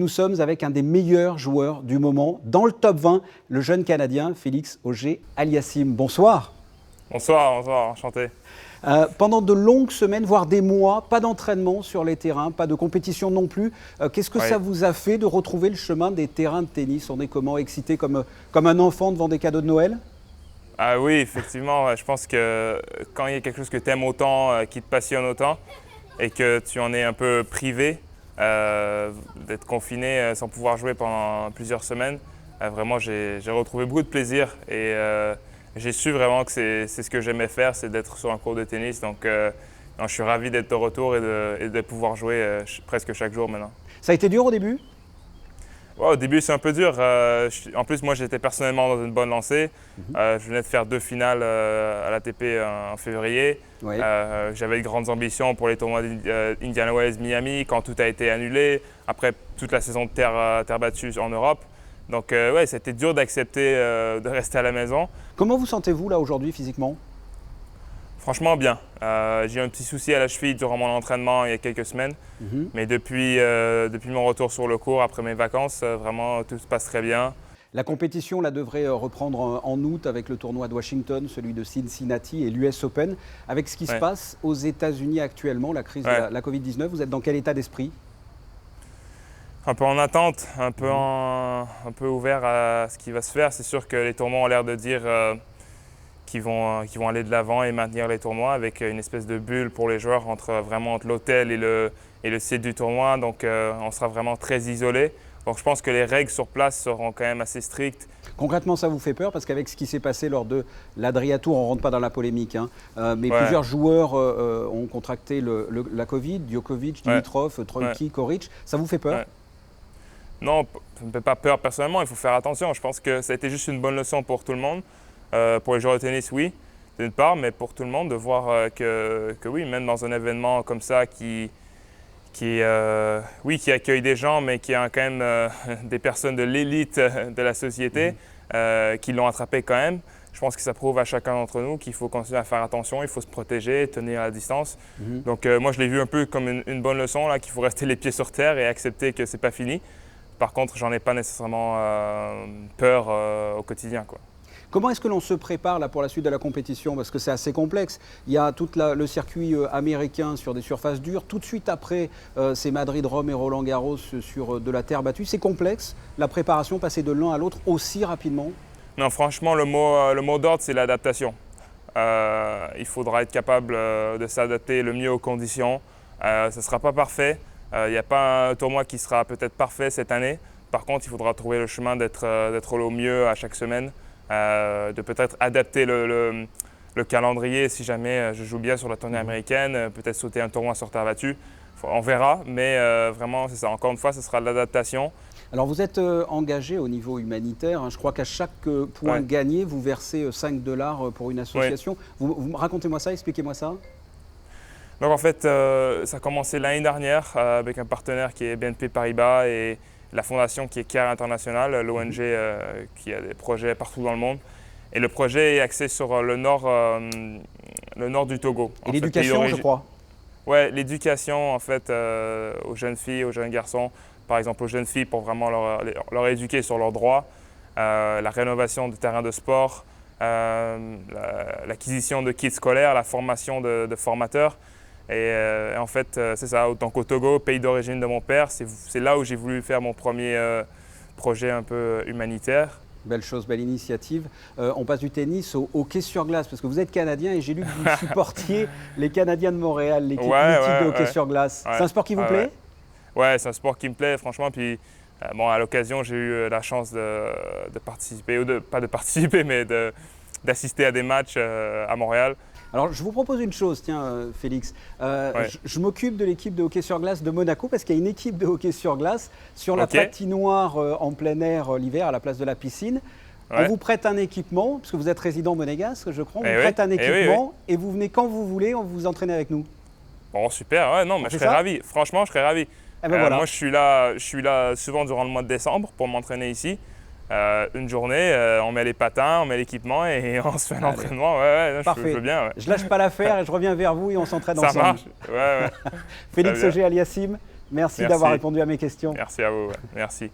Nous sommes avec un des meilleurs joueurs du moment, dans le top 20, le jeune Canadien Félix Auger-Aliassime. Bonsoir. Bonsoir, enchanté. Pendant de longues semaines, voire des mois, pas d'entraînement sur les terrains, pas de compétition non plus. Qu'est-ce que ça vous a fait de retrouver le chemin des terrains de tennis? On est comment, excité comme un enfant devant des cadeaux de Noël? Ah oui, effectivement, je pense que quand il y a quelque chose que tu aimes autant, qui te passionne autant, et que tu en es un peu privé, d'être confiné sans pouvoir jouer pendant plusieurs semaines, vraiment j'ai retrouvé beaucoup de plaisir et j'ai su vraiment que c'est ce que j'aimais faire, c'est d'être sur un court de tennis. Donc je suis ravi d'être de retour et de pouvoir jouer presque chaque jour maintenant. Ça a été dur au début? Ouais, au début, c'est un peu dur. En plus, moi, j'étais personnellement dans une bonne lancée. Je venais de faire 2 finales à l'ATP en février. Oui. J'avais de grandes ambitions pour les tournois d'Indiana Wells, Miami, quand tout a été annulé. Après toute la saison de terre battue en Europe. Donc, ouais, c'était dur d'accepter de rester à la maison. Comment vous sentez-vous là aujourd'hui physiquement? Franchement, bien. J'ai eu un petit souci à la cheville durant mon entraînement il y a quelques semaines. Mais depuis mon retour sur le court, après mes vacances, vraiment tout se passe très bien. La compétition là, devrait reprendre en août avec le tournoi de Washington, celui de Cincinnati et l'US Open. Avec ce qui se passe aux États-Unis actuellement, la crise de la Covid-19, vous êtes dans quel état d'esprit? Un peu en attente, un peu ouvert à ce qui va se faire. C'est sûr que les tournois ont l'air de dire qui vont aller de l'avant et maintenir les tournois avec une espèce de bulle pour les joueurs entre l'hôtel et le site du tournoi. Donc on sera vraiment très isolé. Donc je pense que les règles sur place seront quand même assez strictes. Concrètement, ça vous fait peur? Parce qu'avec ce qui s'est passé lors de l'Adria Tour, on ne rentre pas dans la polémique, hein, mais plusieurs joueurs ont contracté la Covid, Djokovic, Dimitrov, Troicki, Coric. Ça vous fait peur? Non, ça ne me fait pas peur personnellement, il faut faire attention. Je pense que ça a été juste une bonne leçon pour tout le monde. Pour les joueurs de tennis, oui, d'une part, mais pour tout le monde, de voir que oui, même dans un événement comme ça qui accueille des gens, mais qui a quand même des personnes de l'élite de la société qui l'ont attrapé quand même. Je pense que ça prouve à chacun d'entre nous qu'il faut continuer à faire attention, il faut se protéger, tenir à la distance. Donc moi, je l'ai vu un peu comme une bonne leçon, là, qu'il faut rester les pieds sur terre et accepter que ce n'est pas fini. Par contre, j'en ai pas nécessairement peur au quotidien, quoi. Comment est-ce que l'on se prépare là, pour la suite de la compétition? Parce que c'est assez complexe. Il y a tout le circuit américain sur des surfaces dures. Tout de suite après, c'est Madrid, Rome et Roland-Garros sur de la terre battue. C'est complexe, la préparation, passer de l'un à l'autre aussi rapidement? Non, franchement, le mot d'ordre, c'est l'adaptation. Il faudra être capable de s'adapter le mieux aux conditions. Ça ne sera pas parfait. Il n'y a pas un tournoi qui sera peut-être parfait cette année. Par contre, il faudra trouver le chemin d'être au mieux à chaque semaine. De peut-être adapter le calendrier si jamais je joue bien sur la tournée américaine, peut-être sauter un tournoi sur terre battue. On verra, mais vraiment, c'est ça. Encore une fois, ce sera de l'adaptation. Alors vous êtes engagé au niveau humanitaire, hein. Je crois qu'à chaque point gagné, vous versez 5 $ pour une association. Racontez-moi ça, expliquez-moi ça. Donc en fait, ça a commencé l'année dernière avec un partenaire qui est BNP Paribas et la fondation qui est CARE International, l'ONG qui a des projets partout dans le monde. Et le projet est axé sur le nord du Togo. Et l'éducation, je crois. Oui, l'éducation en fait aux jeunes filles, aux jeunes garçons, par exemple aux jeunes filles pour vraiment leur éduquer sur leurs droits, la rénovation de terrains de sport, l'acquisition de kits scolaires, la formation de formateurs. Et en fait, c'est ça, donc au Togo, pays d'origine de mon père, c'est là où j'ai voulu faire mon premier projet un peu humanitaire. Belle chose, belle initiative. On passe du tennis au hockey sur glace, parce que vous êtes Canadien et j'ai lu que vous supportiez les Canadiens de Montréal, l'équipe mythique de hockey sur glace. C'est un sport qui vous plaît? Ouais, c'est un sport qui me plaît, franchement. Puis, à l'occasion, j'ai eu la chance de participer, ou pas de participer, mais d'assister à des matchs à Montréal. Alors, je vous propose une chose, tiens, Félix. Je m'occupe de l'équipe de hockey sur glace de Monaco parce qu'il y a une équipe de hockey sur glace sur la patinoire en plein air l'hiver à la place de la piscine. On vous prête un équipement, parce que vous êtes résident monégasque, je crois. On vous prête un équipement et vous venez quand vous voulez, on vous entraîne avec nous. Bon, super. Ouais, non, mais je serais ravi. Franchement, je serais ravi. Voilà. Moi, je suis là souvent durant le mois de décembre pour m'entraîner ici. Une journée, on met les patins, on met l'équipement et on se fait l'entraînement. Parfait. Je veux bien. Je lâche pas l'affaire et je reviens vers vous et on s'entraîne ensemble. Ça marche. Félix Auger-Aliassime, Merci d'avoir répondu à mes questions. Merci à vous. Merci.